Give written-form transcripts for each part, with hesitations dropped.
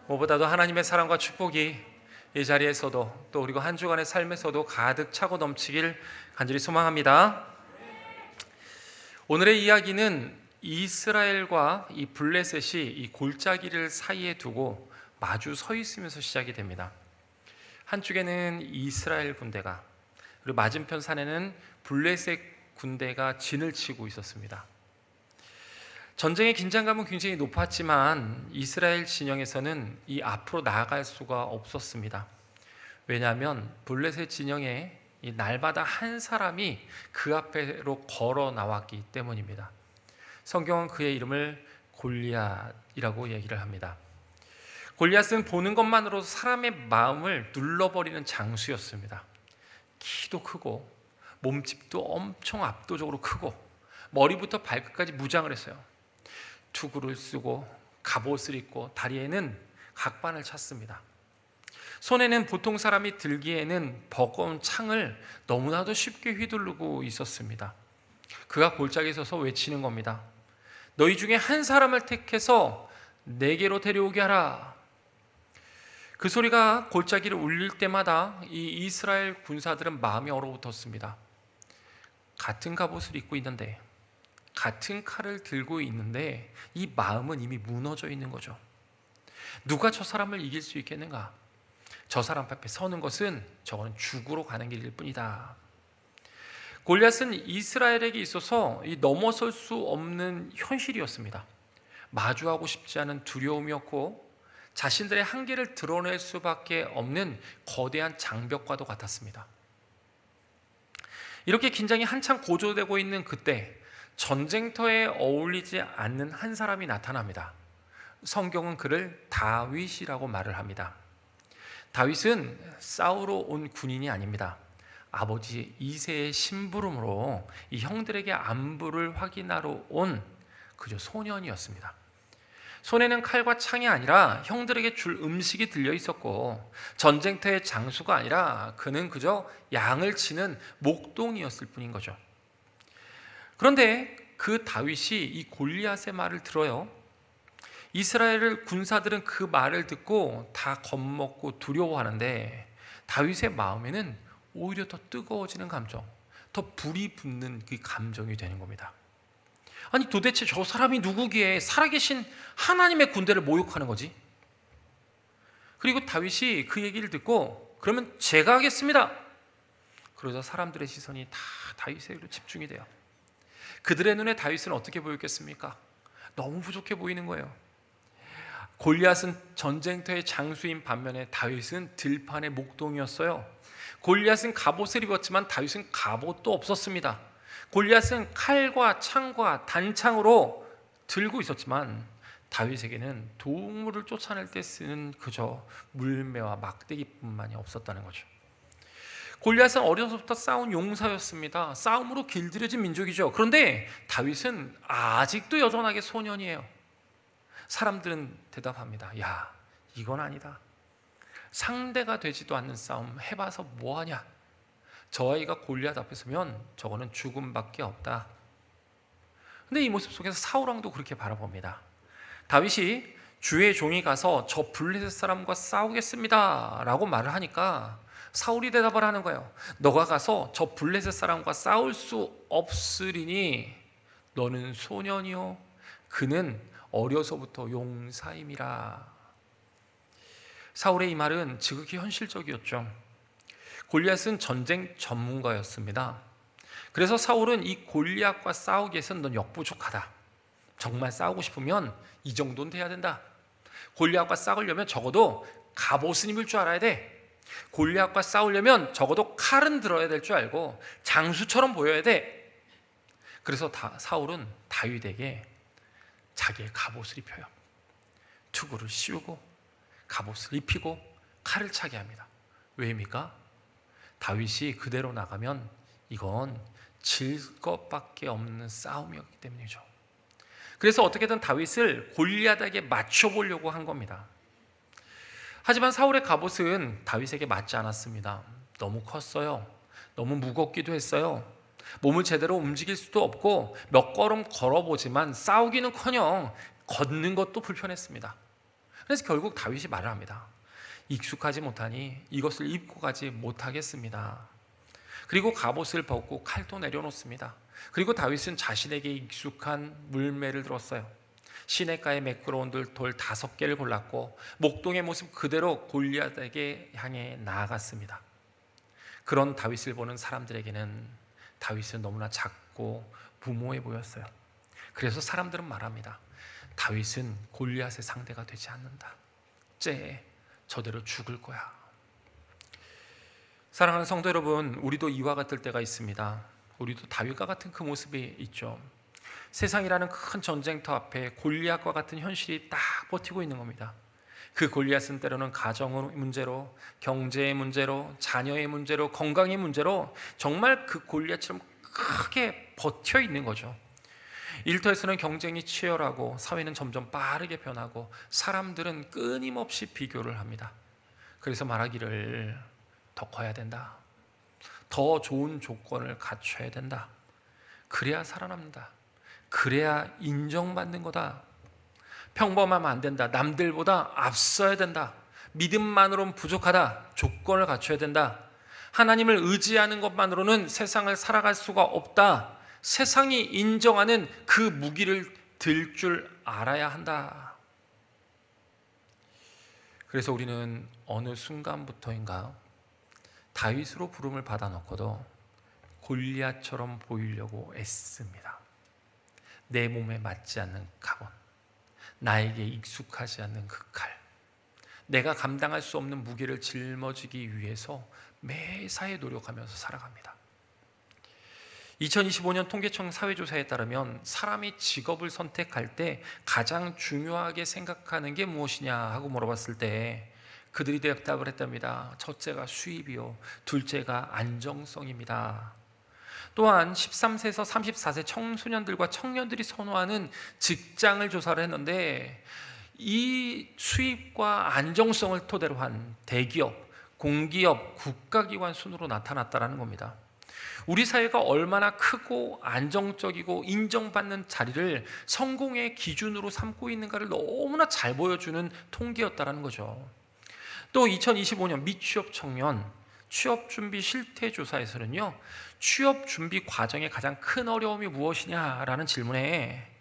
무엇보다도 하나님의 사랑과 축복이 이 자리에서도 또 그리고 한 주간의 삶에서도 가득 차고 넘치길 간절히 소망합니다. 오늘의 이야기는 이스라엘과 이 블레셋이 이 골짜기를 사이에 두고 마주 서 있으면서 시작이 됩니다. 한쪽에는 이스라엘 군대가, 그리고 맞은편 산에는 블레셋 군대가 진을 치고 있었습니다. 전쟁의 긴장감은 굉장히 높았지만 이스라엘 진영에서는 이 앞으로 나아갈 수가 없었습니다. 왜냐하면 블레셋 진영에 이 날마다 한 사람이 그 앞으로 걸어 나왔기 때문입니다. 성경은 그의 이름을 골리앗이라고 얘기를 합니다. 골리앗은 보는 것만으로도 사람의 마음을 눌러버리는 장수였습니다. 키도 크고 몸집도 엄청 압도적으로 크고 머리부터 발끝까지 무장을 했어요. 투구를 쓰고 갑옷을 입고 다리에는 각반을 찼습니다. 손에는 보통 사람이 들기에는 버거운 창을 너무나도 쉽게 휘두르고 있었습니다. 그가 골짜기에 서서 외치는 겁니다. 너희 중에 한 사람을 택해서 내게로 데려오게 하라. 그 소리가 골짜기를 울릴 때마다 이 이스라엘 군사들은 마음이 얼어붙었습니다. 같은 갑옷을 입고 있는데, 같은 칼을 들고 있는데 이 마음은 이미 무너져 있는 거죠. 누가 저 사람을 이길 수 있겠는가? 저 사람 앞에 서는 것은 저거는 죽으러 가는 길일 뿐이다. 골리앗은 이스라엘에게 있어서 이 넘어설 수 없는 현실이었습니다. 마주하고 싶지 않은 두려움이었고 자신들의 한계를 드러낼 수밖에 없는 거대한 장벽과도 같았습니다. 이렇게 긴장이 한창 고조되고 있는 그때 전쟁터에 어울리지 않는 한 사람이 나타납니다. 성경은 그를 다윗이라고 말을 합니다. 다윗은 싸우러 온 군인이 아닙니다. 아버지 이새의 심부름으로 이 형들에게 안부를 확인하러 온 그저 소년이었습니다. 손에는 칼과 창이 아니라 형들에게 줄 음식이 들려 있었고 전쟁터의 장수가 아니라 그는 그저 양을 치는 목동이었을 뿐인 거죠. 그런데 그 다윗이 이 골리앗의 말을 들어요. 이스라엘 군사들은 그 말을 듣고 다 겁먹고 두려워하는데 다윗의 마음에는 오히려 더 뜨거워지는 감정, 더 불이 붙는 그 감정이 되는 겁니다. 아니 도대체 저 사람이 누구기에 살아계신 하나님의 군대를 모욕하는 거지? 그리고 다윗이 그 얘기를 듣고 그러면 제가 하겠습니다. 그러자 사람들의 시선이 다 다윗에게로 집중이 돼요. 그들의 눈에 다윗은 어떻게 보였겠습니까? 너무 부족해 보이는 거예요. 골리앗은 전쟁터의 장수인 반면에 다윗은 들판의 목동이었어요. 골리앗은 갑옷을 입었지만 다윗은 갑옷도 없었습니다. 골리앗은 칼과 창과 단창으로 들고 있었지만 다윗에게는 동물을 쫓아낼 때 쓰는 그저 물매와 막대기뿐만이 없었다는 거죠. 골리앗은 어려서부터 싸운 용사였습니다. 싸움으로 길들여진 민족이죠. 그런데 다윗은 아직도 여전하게 소년이에요. 사람들은 대답합니다. 야, 이건 아니다. 상대가 되지도 않는 싸움 해봐서 뭐하냐? 저 아이가 골리앗 앞에 서면 저거는 죽음밖에 없다. 근데 이 모습 속에서 사울왕도 그렇게 바라봅니다. 다윗이 주의 종이 가서 저 블레셋 사람과 싸우겠습니다 라고 말을 하니까 사울이 대답을 하는 거예요. 너가 가서 저 블레셋 사람과 싸울 수 없으리니 너는 소년이요 그는 어려서부터 용사임이라. 사울의 이 말은 지극히 현실적이었죠. 골리앗은 전쟁 전문가였습니다. 그래서 사울은 이 골리앗과 싸우기 위해서는 넌 역부족하다. 정말 싸우고 싶으면 이 정도는 돼야 된다. 골리앗과 싸우려면 적어도 갑옷은 입을 줄 알아야 돼. 골리앗과 싸우려면 적어도 칼은 들어야 될 줄 알고 장수처럼 보여야 돼. 그래서 사울은 다윗에게 자기의 갑옷을 입혀요. 투구를 씌우고 갑옷을 입히고 칼을 차게 합니다. 왜입니까? 다윗이 그대로 나가면 이건 질 것밖에 없는 싸움이었기 때문이죠. 그래서 어떻게든 다윗을 골리앗에게 맞춰보려고 한 겁니다. 하지만 사울의 갑옷은 다윗에게 맞지 않았습니다. 너무 컸어요. 너무 무겁기도 했어요. 몸을 제대로 움직일 수도 없고 몇 걸음 걸어보지만 싸우기는커녕 걷는 것도 불편했습니다. 그래서 결국 다윗이 말을 합니다. 익숙하지 못하니 이것을 입고 가지 못하겠습니다. 그리고 갑옷을 벗고 칼도 내려놓습니다. 그리고 다윗은 자신에게 익숙한 물매를 들었어요. 시냇가에 매끄러운 돌 5개를 골랐고 목동의 모습 그대로 골리앗에게 향해 나아갔습니다. 그런 다윗을 보는 사람들에게는 다윗은 너무나 작고 무모해 보였어요. 그래서 사람들은 말합니다. 다윗은 골리앗의 상대가 되지 않는다. 쟤 저대로 죽을 거야. 사랑하는 성도 여러분, 우리도 이와 같을 때가 있습니다. 우리도 다윗과 같은 그 모습이 있죠. 세상이라는 큰 전쟁터 앞에 골리앗과 같은 현실이 딱 버티고 있는 겁니다. 그 골리앗은 때로는 가정의 문제로, 경제의 문제로, 자녀의 문제로, 건강의 문제로 정말 그 골리앗처럼 크게 버텨 있는 거죠. 일터에서는 경쟁이 치열하고 사회는 점점 빠르게 변하고 사람들은 끊임없이 비교를 합니다. 그래서 말하기를 더 커야 된다. 더 좋은 조건을 갖춰야 된다. 그래야 살아납니다. 그래야 인정받는 거다. 평범하면 안 된다. 남들보다 앞서야 된다. 믿음만으로는 부족하다. 조건을 갖춰야 된다. 하나님을 의지하는 것만으로는 세상을 살아갈 수가 없다. 세상이 인정하는 그 무기를 들 줄 알아야 한다. 그래서 우리는 어느 순간부터인가 다윗으로 부름을 받아놓고도 골리앗처럼 보이려고 애씁니다. 내 몸에 맞지 않는 갑옷, 나에게 익숙하지 않는 그 칼, 내가 감당할 수 없는 무게를 짊어지기 위해서 매사에 노력하면서 살아갑니다. 2025년 통계청 사회조사에 따르면 사람이 직업을 선택할 때 가장 중요하게 생각하는 게 무엇이냐 하고 물어봤을 때 그들이 대답을 했답니다. 첫째가 수입이요, 둘째가 안정성입니다. 또한 13세에서 34세 청소년들과 청년들이 선호하는 직장을 조사를 했는데 이 수입과 안정성을 토대로 한 대기업, 공기업, 국가기관 순으로 나타났다는 겁니다. 우리 사회가 얼마나 크고 안정적이고 인정받는 자리를 성공의 기준으로 삼고 있는가를 너무나 잘 보여주는 통계였다는 거죠. 또 2025년 미취업 청년 취업준비 실태조사에서는요, 취업준비 과정의 가장 큰 어려움이 무엇이냐라는 질문에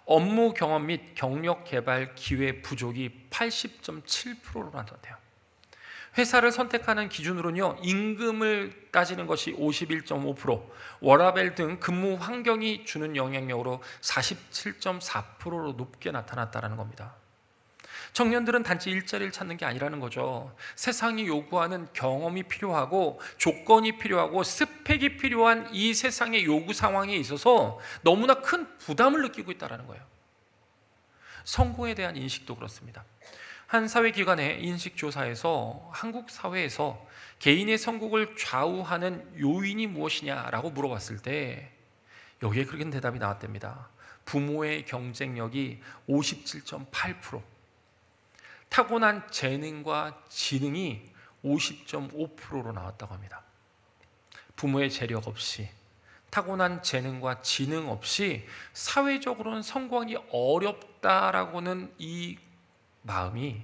업무 경험 및 경력 개발 기회 부족이 80.7%로 나타났대요. 회사를 선택하는 기준으로는요, 임금을 따지는 것이 51.5%, 워라밸 등 근무 환경이 주는 영향력으로 47.4%로 높게 나타났다는 겁니다. 청년들은 단지 일자리를 찾는 게 아니라는 거죠. 세상이 요구하는 경험이 필요하고 조건이 필요하고 스펙이 필요한 이 세상의 요구 상황에 있어서 너무나 큰 부담을 느끼고 있다는 거예요. 성공에 대한 인식도 그렇습니다. 한 사회기관의 인식조사에서 한국 사회에서 개인의 성공을 좌우하는 요인이 무엇이냐라고 물어봤을 때 여기에 그렇게 대답이 나왔답니다. 부모의 경쟁력이 57.8%, 타고난 재능과 지능이 50.5%로 나왔다고 합니다. 부모의 재력 없이, 타고난 재능과 지능 없이 사회적으로는 성공하기 어렵다라고는 이 마음이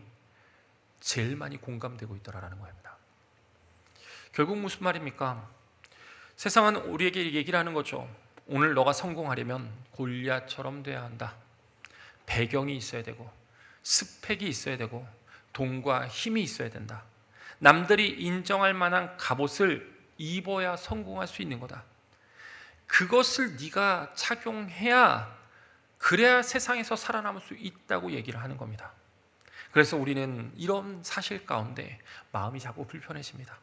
제일 많이 공감되고 있더라라는 겁니다. 결국 무슨 말입니까? 세상은 우리에게 얘기를 하는 거죠. 오늘 너가 성공하려면 골리앗처럼 돼야 한다. 배경이 있어야 되고 스펙이 있어야 되고 돈과 힘이 있어야 된다. 남들이 인정할 만한 갑옷을 입어야 성공할 수 있는 거다. 그것을 네가 착용해야 그래야 세상에서 살아남을 수 있다고 얘기를 하는 겁니다. 그래서 우리는 이런 사실 가운데 마음이 자꾸 불편해집니다.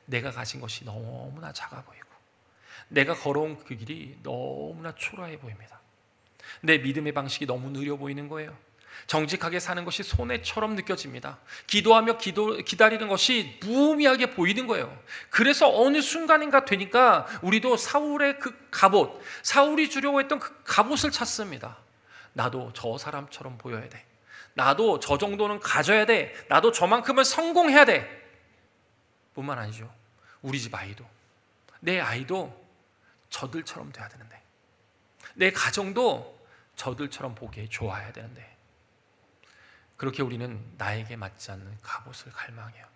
내가 가진 것이 너무나 작아 보이고 내가 걸어온 그 길이 너무나 초라해 보입니다. 내 믿음의 방식이 너무 느려 보이는 거예요. 정직하게 사는 것이 손해처럼 느껴집니다. 기도하며 기다리는 것이 무의미하게 보이는 거예요. 그래서 어느 순간인가 되니까 우리도 사울의 그 갑옷, 사울이 주려고 했던 그 갑옷을 찾습니다. 나도 저 사람처럼 보여야 돼. 나도 저 정도는 가져야 돼. 나도 저만큼은 성공해야 돼. 뿐만 아니죠. 우리 집 아이도, 내 아이도 저들처럼 돼야 되는데, 내 가정도 저들처럼 보기에 좋아야 되는데, 그렇게 우리는 나에게 맞지 않는 갑옷을 갈망해요.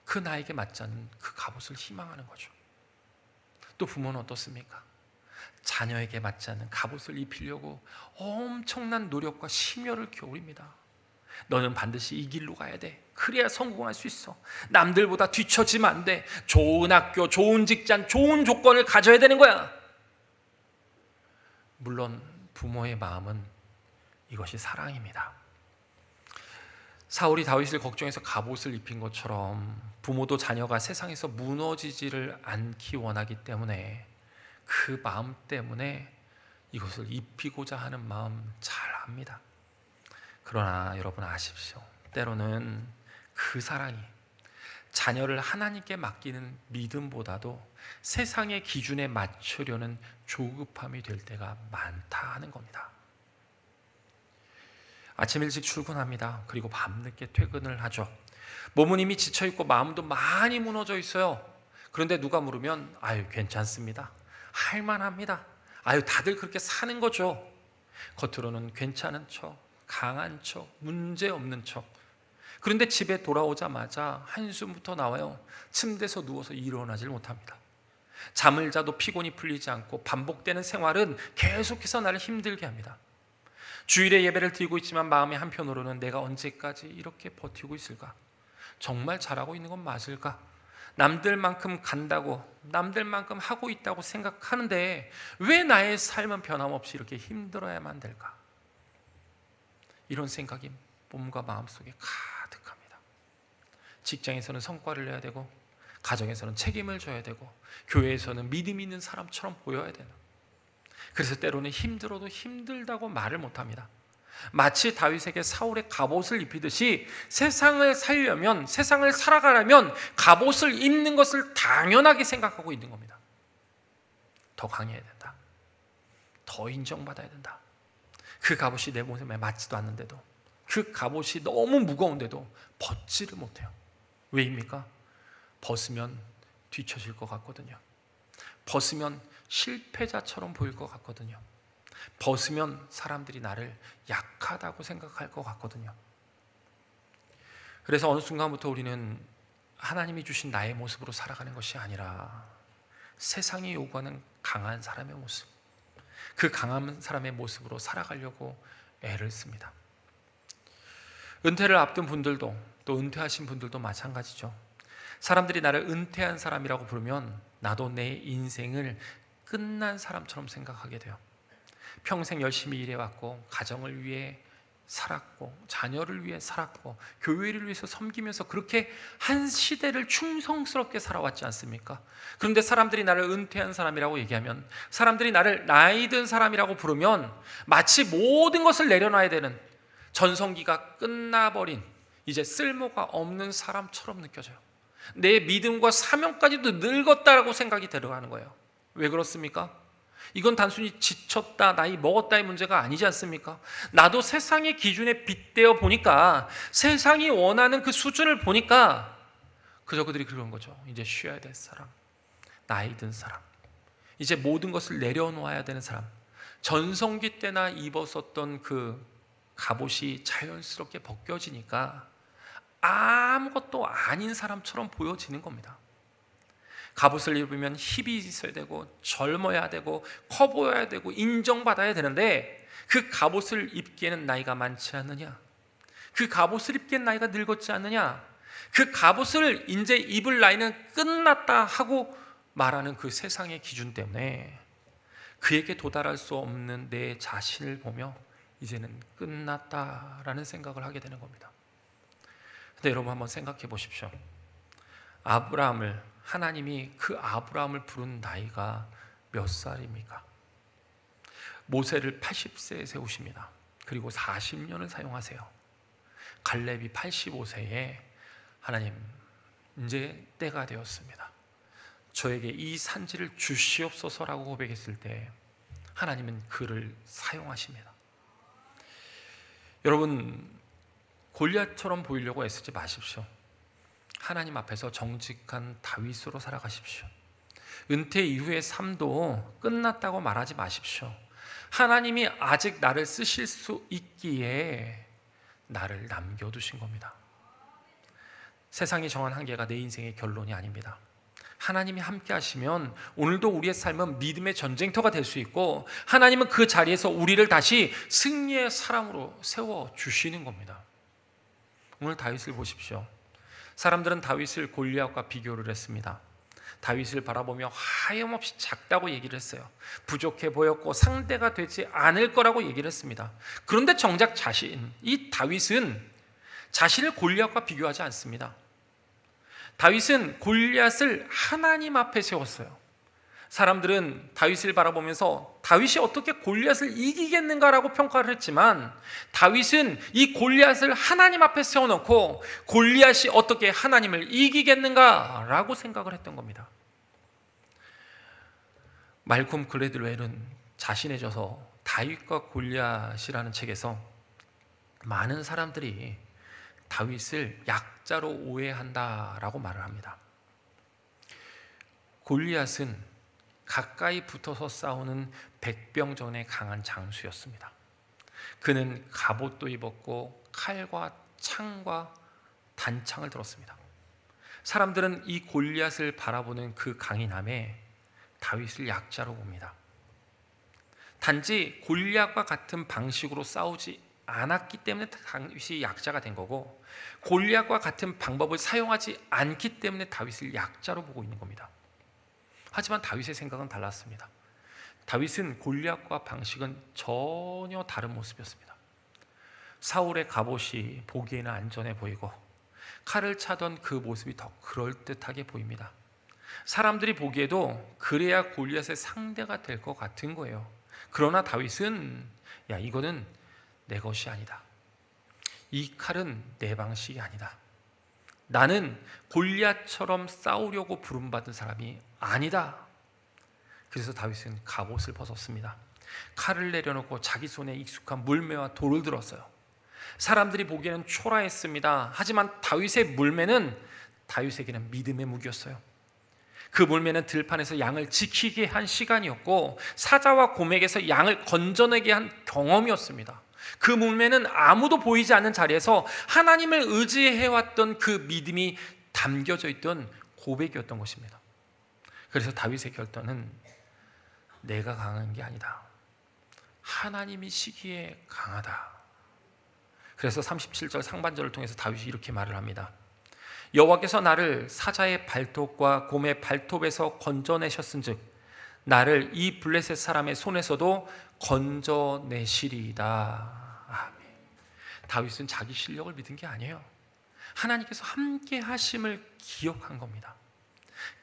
그 나에게 맞지 않는 그 갑옷을 희망하는 거죠. 또 부모는 어떻습니까? 자녀에게 맞지 않는 갑옷을 입히려고 엄청난 노력과 심혈을 기울입니다. 너는 반드시 이 길로 가야 돼. 그래야 성공할 수 있어. 남들보다 뒤처지면 안 돼. 좋은 학교, 좋은 직장, 좋은 조건을 가져야 되는 거야. 물론 부모의 마음은 이것이 사랑입니다. 사울이 다윗을 걱정해서 갑옷을 입힌 것처럼 부모도 자녀가 세상에서 무너지지를 않기 원하기 때문에 그 마음 때문에 이것을 입히고자 하는 마음 잘 압니다. 그러나 여러분 아십시오. 때로는 그 사랑이 자녀를 하나님께 맡기는 믿음보다도 세상의 기준에 맞추려는 조급함이 될 때가 많다 하는 겁니다. 아침 일찍 출근합니다. 그리고 밤늦게 퇴근을 하죠. 몸은 이미 지쳐있고 마음도 많이 무너져 있어요. 그런데 누가 물으면 아유 괜찮습니다. 할만합니다. 아유 다들 그렇게 사는 거죠. 겉으로는 괜찮은 척, 강한 척, 문제없는 척. 그런데 집에 돌아오자마자 한숨부터 나와요. 침대에서 누워서 일어나질 못합니다. 잠을 자도 피곤이 풀리지 않고 반복되는 생활은 계속해서 나를 힘들게 합니다. 주일에 예배를 드리고 있지만 마음의 한편으로는 내가 언제까지 이렇게 버티고 있을까? 정말 잘하고 있는 건 맞을까? 남들만큼 간다고, 남들만큼 하고 있다고 생각하는데 왜 나의 삶은 변함없이 이렇게 힘들어야만 될까? 이런 생각이 몸과 마음속에 가득합니다. 직장에서는 성과를 내야 되고, 가정에서는 책임을 져야 되고, 교회에서는 믿음 있는 사람처럼 보여야 되는. 그래서 때로는 힘들어도 힘들다고 말을 못합니다. 마치 다윗에게 사울의 갑옷을 입히듯이 세상을 살려면, 세상을 살아가려면 갑옷을 입는 것을 당연하게 생각하고 있는 겁니다. 더 강해야 된다. 더 인정받아야 된다. 그 갑옷이 내 몸에 맞지도 않는데도, 그 갑옷이 너무 무거운데도 벗지를 못해요. 왜입니까? 벗으면 뒤처질 것 같거든요. 벗으면 실패자처럼 보일 것 같거든요. 벗으면 사람들이 나를 약하다고 생각할 것 같거든요. 그래서 어느 순간부터 우리는 하나님이 주신 나의 모습으로 살아가는 것이 아니라 세상이 요구하는 강한 사람의 모습, 그 강한 사람의 모습으로 살아가려고 애를 씁니다. 은퇴를 앞둔 분들도, 또 은퇴하신 분들도 마찬가지죠. 사람들이 나를 은퇴한 사람이라고 부르면 나도 내 인생을 끝난 사람처럼 생각하게 돼요. 평생 열심히 일해왔고, 가정을 위해 살았고, 자녀를 위해 살았고, 교회를 위해서 섬기면서 그렇게 한 시대를 충성스럽게 살아왔지 않습니까? 그런데 사람들이 나를 은퇴한 사람이라고 얘기하면, 사람들이 나를 나이 든 사람이라고 부르면 마치 모든 것을 내려놔야 되는, 전성기가 끝나버린, 이제 쓸모가 없는 사람처럼 느껴져요. 내 믿음과 사명까지도 늙었다라고 생각이 들어가는 거예요. 왜 그렇습니까? 이건 단순히 지쳤다, 나이 먹었다의 문제가 아니지 않습니까? 나도 세상의 기준에 빗대어 보니까, 세상이 원하는 그 수준을 보니까 그저 그들이 그런 거죠. 이제 쉬어야 될 사람, 나이 든 사람, 이제 모든 것을 내려놓아야 되는 사람, 전성기 때나 입었었던 그 갑옷이 자연스럽게 벗겨지니까 아무것도 아닌 사람처럼 보여지는 겁니다. 갑옷을 입으면 힙이 있어야 되고, 젊어야 되고, 커 보여야 되고, 인정받아야 되는데 그 갑옷을 입기에는 나이가 많지 않느냐? 그 갑옷을 입기엔 나이가 늙었지 않느냐? 그 갑옷을 이제 입을 나이는 끝났다 하고 말하는 그 세상의 기준 때문에 그에게 도달할 수 없는 내 자신을 보며 이제는 끝났다라는 생각을 하게 되는 겁니다. 근데 여러분 한번 생각해 보십시오. 아브라함을, 하나님이 그 아브라함을 부른 나이가 몇 살입니까? 모세를 80세에 세우십니다. 그리고 40년을 사용하세요. 갈렙이 85세에 하나님, 이제 때가 되었습니다. 저에게 이 산지를 주시옵소서라고 고백했을 때 하나님은 그를 사용하십니다. 여러분, 골리앗처럼 보이려고 애쓰지 마십시오. 하나님 앞에서 정직한 다윗으로 살아가십시오. 은퇴 이후의 삶도 끝났다고 말하지 마십시오. 하나님이 아직 나를 쓰실 수 있기에 나를 남겨두신 겁니다. 세상이 정한 한계가 내 인생의 결론이 아닙니다. 하나님이 함께 하시면 오늘도 우리의 삶은 믿음의 전쟁터가 될 수 있고, 하나님은 그 자리에서 우리를 다시 승리의 사람으로 세워주시는 겁니다. 오늘 다윗을 보십시오. 사람들은 다윗을 골리앗과 비교를 했습니다. 다윗을 바라보며 하염없이 작다고 얘기를 했어요. 부족해 보였고 상대가 되지 않을 거라고 얘기를 했습니다. 그런데 정작 이 다윗은 자신을 골리앗과 비교하지 않습니다. 다윗은 골리앗을 하나님 앞에 세웠어요. 사람들은 다윗을 바라보면서 다윗이 어떻게 골리앗을 이기겠는가라고 평가를 했지만, 다윗은 이 골리앗을 하나님 앞에 세워놓고 골리앗이 어떻게 하나님을 이기겠는가라고 생각을 했던 겁니다. 말콤 글래드웰은 자신의 저서 다윗과 골리앗이라는 책에서 많은 사람들이 다윗을 약자로 오해한다라고 말을 합니다. 골리앗은 가까이 붙어서 싸우는 백병전에 강한 장수였습니다. 그는 갑옷도 입었고 칼과 창과 단창을 들었습니다. 사람들은 이 골리앗을 바라보는 그 강인함에 다윗을 약자로 봅니다. 단지 골리앗과 같은 방식으로 싸우지 않았기 때문에 다윗이 약자가 된 거고, 골리앗과 같은 방법을 사용하지 않기 때문에 다윗을 약자로 보고 있는 겁니다. 하지만 다윗의 생각은 달랐습니다. 다윗은 골리앗과 방식은 전혀 다른 모습이었습니다. 사울의 갑옷이 보기에는 안전해 보이고 칼을 차던 그 모습이 더 그럴듯하게 보입니다. 사람들이 보기에도 그래야 골리앗의 상대가 될 것 같은 거예요. 그러나 다윗은 이거는 내 것이 아니다. 이 칼은 내 방식이 아니다. 나는 골리앗처럼 싸우려고 부름받은 사람이 아니다. 그래서 다윗은 갑옷을 벗었습니다. 칼을 내려놓고 자기 손에 익숙한 물매와 돌을 들었어요. 사람들이 보기에는 초라했습니다. 하지만 다윗의 물매는 다윗에게는 믿음의 무기였어요. 그 물매는 들판에서 양을 지키게 한 시간이었고, 사자와 곰에게서 양을 건져내게 한 경험이었습니다. 그 물매는 아무도 보이지 않는 자리에서 하나님을 의지해왔던 그 믿음이 담겨져 있던 고백이었던 것입니다. 그래서 다윗의 결단은 내가 강한 게 아니다. 하나님이시기에 강하다. 그래서 37절 상반절을 통해서 다윗이 이렇게 말을 합니다. 여호와께서 나를 사자의 발톱과 곰의 발톱에서 건져내셨은즉 나를 이 블레셋 사람의 손에서도 건져내시리이다. 아멘. 다윗은 자기 실력을 믿은 게 아니에요. 하나님께서 함께 하심을 기억한 겁니다.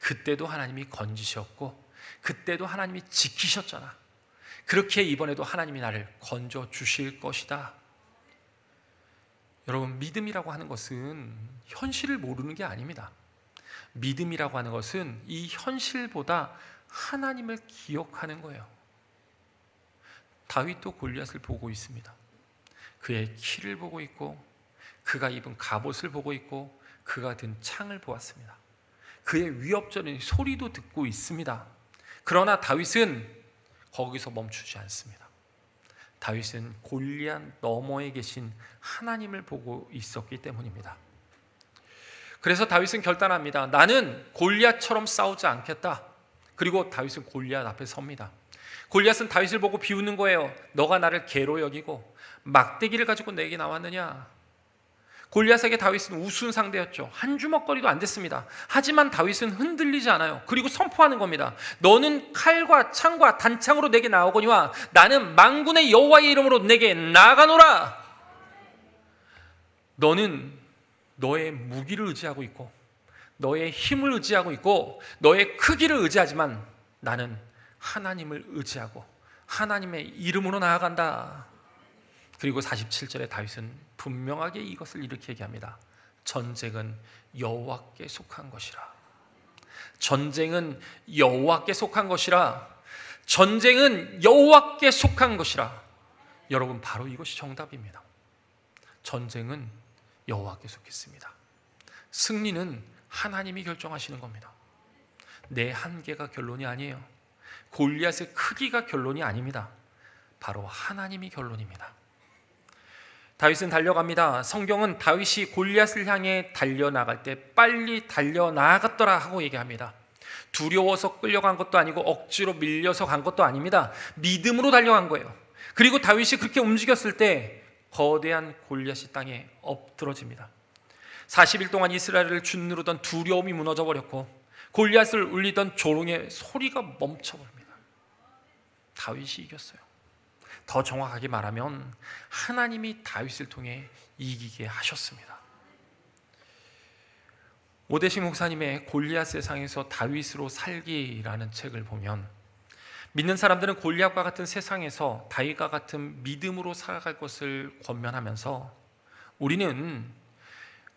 그때도 하나님이 건지셨고 그때도 하나님이 지키셨잖아. 그렇게 이번에도 하나님이 나를 건져 주실 것이다. 여러분, 믿음이라고 하는 것은 현실을 모르는 게 아닙니다. 믿음이라고 하는 것은 이 현실보다 하나님을 기억하는 거예요. 다윗도 골리앗을 보고 있습니다. 그의 키를 보고 있고 그가 입은 갑옷을 보고 있고 그가 든 창을 보았습니다. 그의 위협적인 소리도 듣고 있습니다. 그러나 다윗은 거기서 멈추지 않습니다. 다윗은 골리앗 너머에 계신 하나님을 보고 있었기 때문입니다. 그래서 다윗은 결단합니다. 나는 골리앗처럼 싸우지 않겠다. 그리고 다윗은 골리앗 앞에 섭니다. 골리앗은 다윗을 보고 비웃는 거예요. 너가 나를 개로 여기고 막대기를 가지고 내게 나왔느냐. 골리앗에게 다윗은 우스운 상대였죠. 한 주먹거리도 안 됐습니다. 하지만 다윗은 흔들리지 않아요. 그리고 선포하는 겁니다. 너는 칼과 창과 단창으로 내게 나오거니와 나는 만군의 여호와의 이름으로 내게 나아가노라. 너는 너의 무기를 의지하고 있고 너의 힘을 의지하고 있고 너의 크기를 의지하지만 나는 하나님을 의지하고 하나님의 이름으로 나아간다. 그리고 47절에 다윗은 분명하게 이것을 이렇게 얘기합니다. 전쟁은 여호와께 속한 것이라. 전쟁은 여호와께 속한 것이라. 전쟁은 여호와께 속한 것이라. 여러분, 바로 이것이 정답입니다. 전쟁은 여호와께 속했습니다. 승리는 하나님이 결정하시는 겁니다. 내 한계가 결론이 아니에요. 골리앗의 크기가 결론이 아닙니다. 바로 하나님이 결론입니다. 다윗은 달려갑니다. 성경은 다윗이 골리앗을 향해 달려나갈 때 빨리 달려나갔더라 하고 얘기합니다. 두려워서 끌려간 것도 아니고 억지로 밀려서 간 것도 아닙니다. 믿음으로 달려간 거예요. 그리고 다윗이 그렇게 움직였을 때 거대한 골리앗이 땅에 엎드러집니다. 40일 동안 이스라엘을 짓누르던 두려움이 무너져 버렸고 골리앗을 울리던 조롱의 소리가 멈춰버립니다. 다윗이 이겼어요. 더 정확하게 말하면 하나님이 다윗을 통해 이기게 하셨습니다. 오대식 목사님의 골리앗 세상에서 다윗으로 살기라는 책을 보면 믿는 사람들은 골리앗과 같은 세상에서 다윗과 같은 믿음으로 살아갈 것을 권면하면서 우리는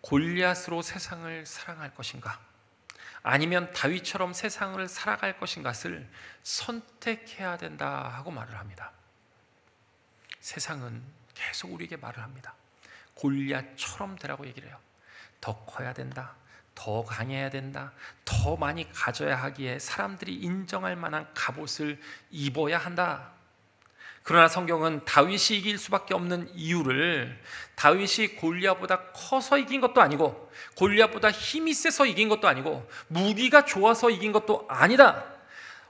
골리앗으로 세상을 사랑할 것인가 아니면 다윗처럼 세상을 살아갈 것인가를 선택해야 된다 하고 말을 합니다. 세상은 계속 우리에게 말을 합니다. 골리앗처럼 되라고 얘기를 해요. 더 커야 된다, 더 강해야 된다, 더 많이 가져야 하기에 사람들이 인정할 만한 갑옷을 입어야 한다. 그러나 성경은 다윗이 이길 수밖에 없는 이유를 다윗이 골리앗보다 커서 이긴 것도 아니고 골리앗보다 힘이 세서 이긴 것도 아니고 무기가 좋아서 이긴 것도 아니다.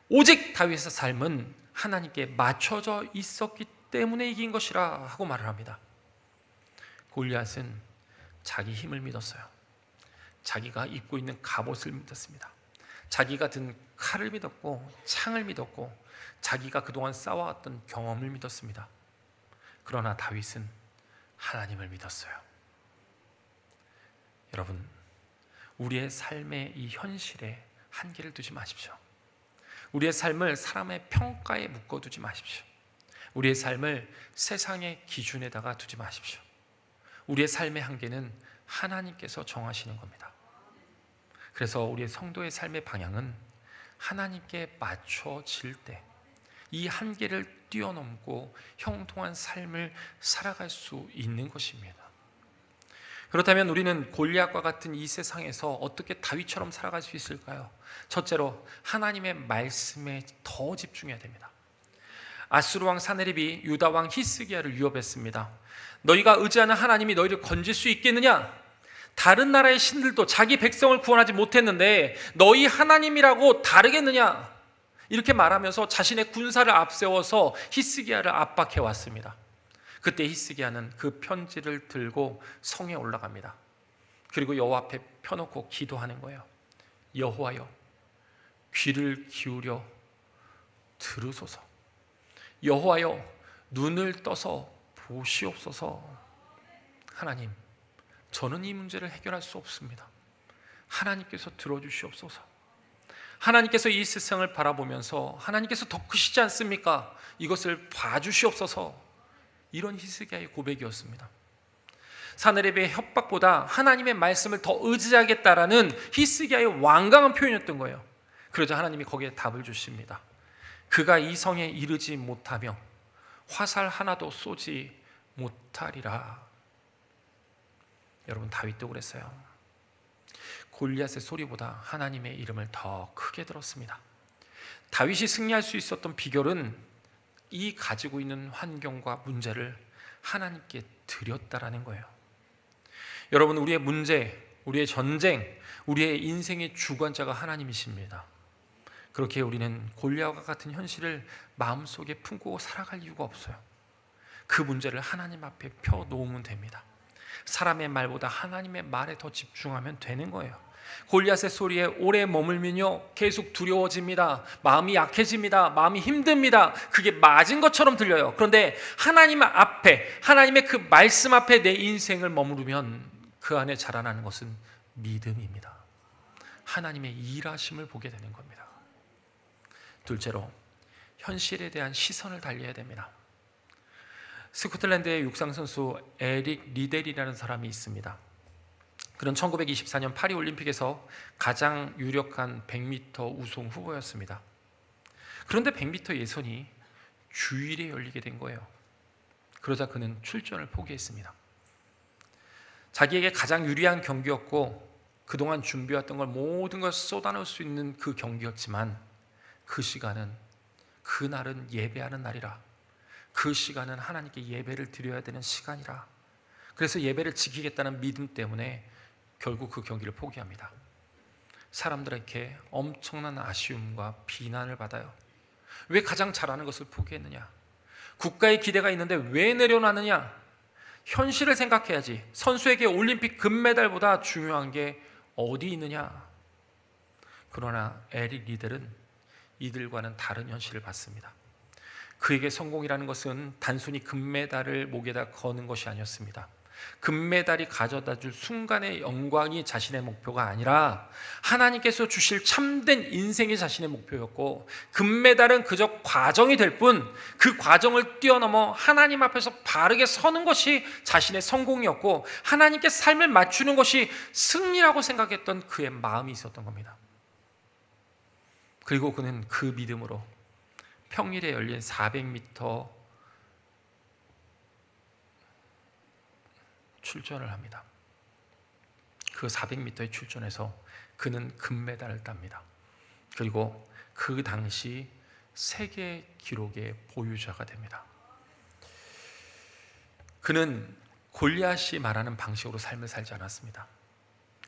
오직 다윗의 삶은 하나님께 맞춰져 있었기 때문에 이긴 것이라 하고 말을 합니다. 골리앗은 자기 힘을 믿었어요. 자기가 입고 있는 갑옷을 믿었습니다. 자기가 든 칼을 믿었고 창을 믿었고 자기가 그동안 쌓아왔던 경험을 믿었습니다. 그러나 다윗은 하나님을 믿었어요. 여러분, 우리의 삶의 이 현실에 한계를 두지 마십시오. 우리의 삶을 사람의 평가에 묶어두지 마십시오. 우리의 삶을 세상의 기준에다가 두지 마십시오. 우리의 삶의 한계는 하나님께서 정하시는 겁니다. 그래서 우리의 성도의 삶의 방향은 하나님께 맞춰질 때 이 한계를 뛰어넘고 형통한 삶을 살아갈 수 있는 것입니다. 그렇다면 우리는 골리앗과 같은 이 세상에서 어떻게 다윗처럼 살아갈 수 있을까요? 첫째로 하나님의 말씀에 더 집중해야 됩니다. 아수르 왕 사네립이 유다 왕 히스기야를 위협했습니다. 너희가 의지하는 하나님이 너희를 건질 수 있겠느냐? 다른 나라의 신들도 자기 백성을 구원하지 못했는데 너희 하나님이라고 다르겠느냐? 이렇게 말하면서 자신의 군사를 앞세워서 히스기야를 압박해 왔습니다. 그때 히스기야는 그 편지를 들고 성에 올라갑니다. 그리고 여호와 앞에 펴놓고 기도하는 거예요. 여호와여, 귀를 기울여 들으소서. 여호와여, 눈을 떠서 보시옵소서. 하나님, 저는 이 문제를 해결할 수 없습니다. 하나님께서 들어주시옵소서. 하나님께서 이 세상을 바라보면서 하나님께서 더 크시지 않습니까? 이것을 봐주시옵소서. 이런 히스기야의 고백이었습니다. 사네립의 협박보다 하나님의 말씀을 더 의지하겠다라는 히스기야의 완강한 표현이었던 거예요. 그러자 하나님이 거기에 답을 주십니다. 그가 이 성에 이르지 못하며 화살 하나도 쏘지 못하리라. 여러분, 다윗도 그랬어요. 골리앗의 소리보다 하나님의 이름을 더 크게 들었습니다. 다윗이 승리할 수 있었던 비결은 이 가지고 있는 환경과 문제를 하나님께 드렸다라는 거예요. 여러분, 우리의 문제, 우리의 전쟁, 우리의 인생의 주관자가 하나님이십니다. 그렇게 우리는 골리앗과 같은 현실을 마음속에 품고 살아갈 이유가 없어요. 그 문제를 하나님 앞에 펴놓으면 됩니다. 사람의 말보다 하나님의 말에 더 집중하면 되는 거예요. 골리앗의 소리에 오래 머물면요 계속 두려워집니다. 마음이 약해집니다. 마음이 힘듭니다. 그게 맞은 것처럼 들려요. 그런데 하나님 앞에, 하나님의 그 말씀 앞에 내 인생을 머무르면 그 안에 자라나는 것은 믿음입니다. 하나님의 일하심을 보게 되는 겁니다. 둘째로, 현실에 대한 시선을 달리해야 됩니다. 스코틀랜드의 육상선수 에릭 리델이라는 사람이 있습니다. 그는 1924년 파리 올림픽에서 가장 유력한 100m 우승 후보였습니다. 그런데 100m 예선이 주일에 열리게 된 거예요. 그러자 그는 출전을 포기했습니다. 자기에게 가장 유리한 경기였고 그동안 준비했던 걸 모든 걸 쏟아놓을 수 있는 그 경기였지만 그 시간은, 그날은 예배하는 날이라, 그 시간은 하나님께 예배를 드려야 되는 시간이라 그래서 예배를 지키겠다는 믿음 때문에 결국 그 경기를 포기합니다. 사람들에게 엄청난 아쉬움과 비난을 받아요. 왜 가장 잘하는 것을 포기했느냐? 국가의 기대가 있는데 왜 내려놨느냐? 현실을 생각해야지. 선수에게 올림픽 금메달보다 중요한 게 어디 있느냐? 그러나 에릭 리델은 이들과는 다른 현실을 봤습니다. 그에게 성공이라는 것은 단순히 금메달을 목에다 거는 것이 아니었습니다. 금메달이 가져다 줄 순간의 영광이 자신의 목표가 아니라 하나님께서 주실 참된 인생이 자신의 목표였고, 금메달은 그저 과정이 될 뿐 그 과정을 뛰어넘어 하나님 앞에서 바르게 서는 것이 자신의 성공이었고, 하나님께 삶을 맞추는 것이 승리라고 생각했던 그의 마음이 있었던 겁니다. 그리고 그는 그 믿음으로 평일에 열린 400m 출전을 합니다. 그 400m의 출전에서 그는 금메달을 땁니다. 그리고 그 당시 세계 기록의 보유자가 됩니다. 그는 골리앗이 말하는 방식으로 삶을 살지 않았습니다.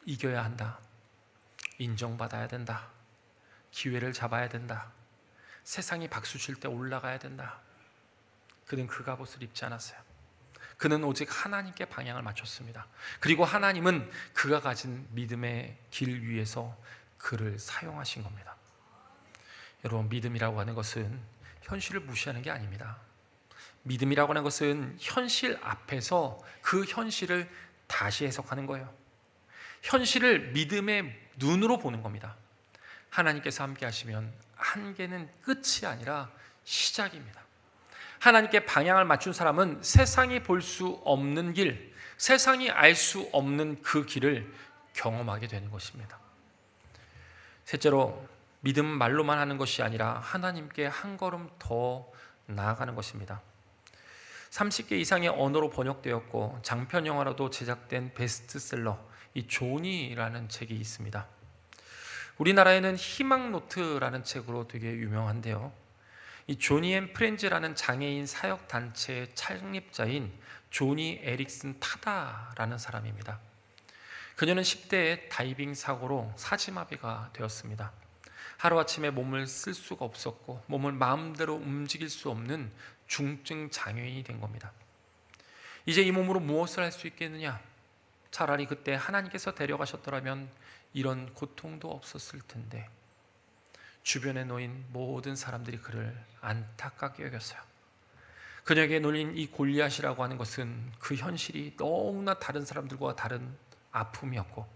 이겨야 한다, 인정받아야 된다, 기회를 잡아야 된다, 세상이 박수 칠 때 올라가야 된다. 그는 그 갑옷을 입지 않았어요. 그는 오직 하나님께 방향을 맞췄습니다. 그리고 하나님은 그가 가진 믿음의 길 위에서 그를 사용하신 겁니다. 여러분, 믿음이라고 하는 것은 현실을 무시하는 게 아닙니다. 믿음이라고 하는 것은 현실 앞에서 그 현실을 다시 해석하는 거예요. 현실을 믿음의 눈으로 보는 겁니다. 하나님께서 함께 하시면 한계는 끝이 아니라 시작입니다. 하나님께 방향을 맞춘 사람은 세상이 볼 수 없는 길, 세상이 알 수 없는 그 길을 경험하게 되는 것입니다. 셋째로, 믿음은 말로만 하는 것이 아니라 하나님께 한 걸음 더 나아가는 것입니다. 30개 이상의 언어로 번역되었고 장편 영화로도 제작된 베스트셀러 이 조니라는 책이 있습니다. 우리나라에는 희망노트라는 책으로 되게 유명한데요, 이 조니 앤 프렌즈라는 장애인 사역 단체의 창립자인 조니 에릭슨 타다라는 사람입니다. 그녀는 10대에 다이빙 사고로 사지마비가 되었습니다. 하루아침에 몸을 쓸 수가 없었고 몸을 마음대로 움직일 수 없는 중증 장애인이 된 겁니다. 이제 이 몸으로 무엇을 할 수 있겠느냐? 차라리 그때 하나님께서 데려가셨더라면 이런 고통도 없었을 텐데, 주변에 놓인 모든 사람들이 그를 안타깝게 여겼어요. 그녀에게 놓인 이 골리앗이라고 하는 것은 그 현실이 너무나 다른 사람들과 다른 아픔이었고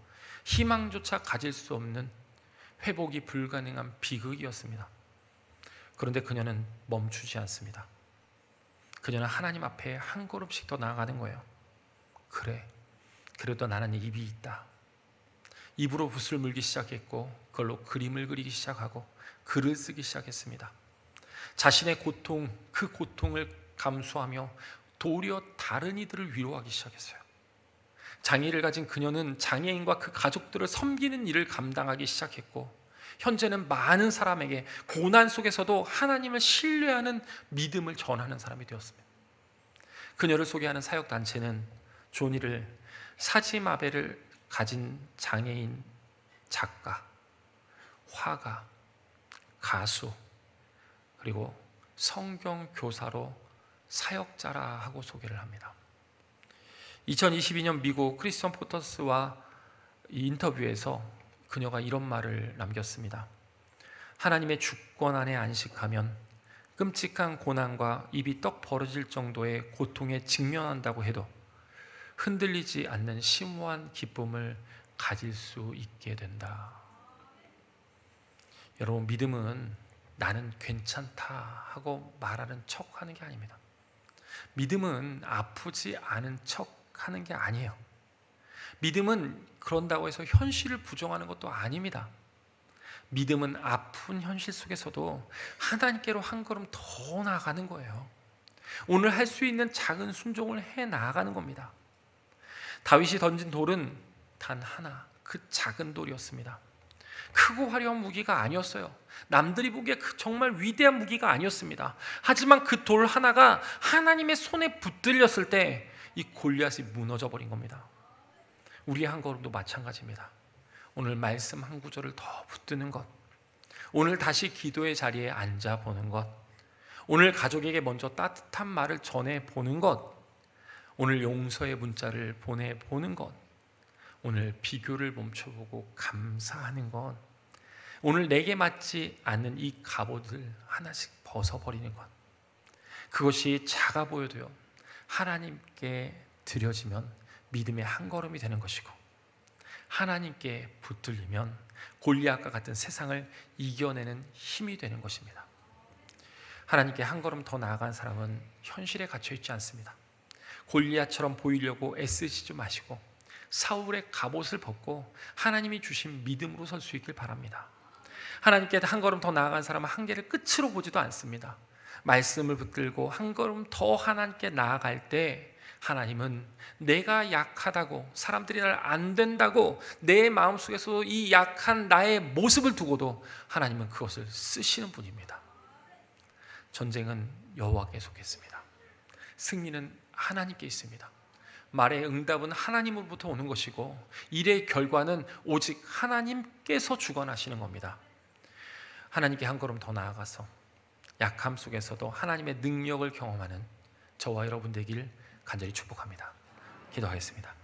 희망조차 가질 수 없는 회복이 불가능한 비극이었습니다. 그런데 그녀는 멈추지 않습니다. 그녀는 하나님 앞에 한 걸음씩 더 나아가는 거예요. 그래, 그래도 나는 입이 있다. 입으로 붓을 물기 시작했고 그걸로 그림을 그리기 시작하고 글을 쓰기 시작했습니다. 자신의 고통, 그 고통을 감수하며 도리어 다른 이들을 위로하기 시작했어요. 장애를 가진 그녀는 장애인과 그 가족들을 섬기는 일을 감당하기 시작했고, 현재는 많은 사람에게 고난 속에서도 하나님을 신뢰하는 믿음을 전하는 사람이 되었습니다. 그녀를 소개하는 사역단체는 조니를 사지마비를 가진 장애인 작가, 화가, 가수, 그리고 성경 교사로 사역자라 하고 소개를 합니다. 2022년 미국 크리스천 포터스와 인터뷰에서 그녀가 이런 말을 남겼습니다. 하나님의 주권 안에 안식하면 끔찍한 고난과 입이 떡 벌어질 정도의 고통에 직면한다고 해도 흔들리지 않는 심오한 기쁨을 가질 수 있게 된다. 여러분, 믿음은 나는 괜찮다 하고 말하는 척 하는 게 아닙니다. 믿음은 아프지 않은 척 하는 게 아니에요. 믿음은 그런다고 해서 현실을 부정하는 것도 아닙니다. 믿음은 아픈 현실 속에서도 하나님께로 한 걸음 더 나아가는 거예요. 오늘 할 수 있는 작은 순종을 해 나아가는 겁니다. 다윗이 던진 돌은 단 하나, 그 작은 돌이었습니다. 크고 화려한 무기가 아니었어요. 남들이 보기에 정말 위대한 무기가 아니었습니다. 하지만 그 돌 하나가 하나님의 손에 붙들렸을 때 이 골리앗이 무너져 버린 겁니다. 우리의 한 걸음도 마찬가지입니다. 오늘 말씀 한 구절을 더 붙드는 것, 오늘 다시 기도의 자리에 앉아보는 것, 오늘 가족에게 먼저 따뜻한 말을 전해보는 것, 오늘 용서의 문자를 보내보는 것, 오늘 비교를 멈춰보고 감사하는 것, 오늘 내게 맞지 않는 이 갑옷을 하나씩 벗어버리는 것, 그것이 작아 보여도요 하나님께 드려지면 믿음의 한 걸음이 되는 것이고, 하나님께 붙들리면 골리앗과 같은 세상을 이겨내는 힘이 되는 것입니다. 하나님께 한 걸음 더 나아간 사람은 현실에 갇혀 있지 않습니다. 골리앗처럼 보이려고 애쓰시지 마시고 사울의 갑옷을 벗고 하나님이 주신 믿음으로 설 수 있길 바랍니다. 하나님께 한 걸음 더 나아간 사람은 한계를 끝으로 보지도 않습니다. 말씀을 붙들고 한 걸음 더 하나님께 나아갈 때 하나님은 내가 약하다고, 사람들이 날 안 된다고 내 마음속에서 이 약한 나의 모습을 두고도 하나님은 그것을 쓰시는 분입니다. 전쟁은 여호와께 속했습니다. 승리는 하나님께 있습니다. 말의 응답은 하나님으로부터 오는 것이고 일의 결과는 오직 하나님께서 주관하시는 겁니다. 하나님께 한 걸음 더 나아가서 약함 속에서도 하나님의 능력을 경험하는 저와 여러분 되길 간절히 축복합니다. 기도하겠습니다.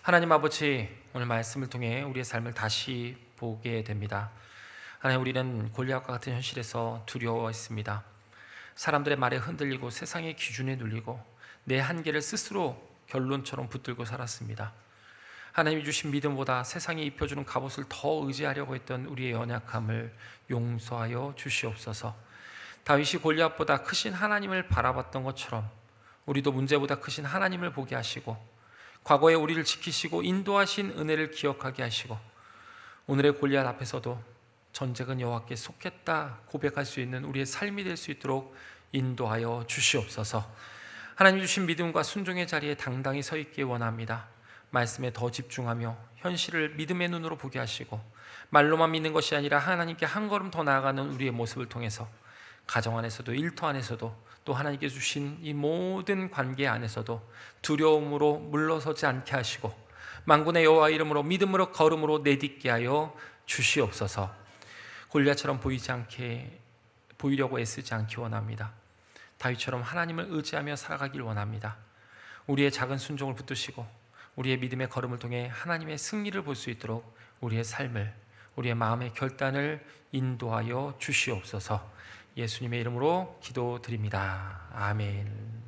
하나님 아버지, 오늘 말씀을 통해 우리의 삶을 다시 보게 됩니다. 하나님, 우리는 골리앗과 같은 현실에서 두려워했습니다. 사람들의 말에 흔들리고 세상의 기준에 눌리고 내 한계를 스스로 결론처럼 붙들고 살았습니다. 하나님이 주신 믿음보다 세상이 입혀주는 갑옷을 더 의지하려고 했던 우리의 연약함을 용서하여 주시옵소서. 다윗이 골리앗보다 크신 하나님을 바라봤던 것처럼 우리도 문제보다 크신 하나님을 보게 하시고 과거에 우리를 지키시고 인도하신 은혜를 기억하게 하시고 오늘의 골리앗 앞에서도 전쟁은 여호와께 속했다 고백할 수 있는 우리의 삶이 될 수 있도록 인도하여 주시옵소서. 하나님 주신 믿음과 순종의 자리에 당당히 서 있기 원합니다. 말씀에 더 집중하며 현실을 믿음의 눈으로 보게 하시고 말로만 믿는 것이 아니라 하나님께 한 걸음 더 나아가는 우리의 모습을 통해서 가정 안에서도 일터 안에서도 또 하나님께 주신 이 모든 관계 안에서도 두려움으로 물러서지 않게 하시고 만군의 여호와 이름으로 믿음으로 걸음으로 내딛게 하여 주시옵소서. 골리앗처럼 보이려고 애쓰지 않기 원합니다. 다윗처럼 하나님을 의지하며 살아가길 원합니다. 우리의 작은 순종을 붙드시고 우리의 믿음의 걸음을 통해 하나님의 승리를 볼 수 있도록 우리의 삶을, 우리의 마음의 결단을 인도하여 주시옵소서. 예수님의 이름으로 기도드립니다. 아멘.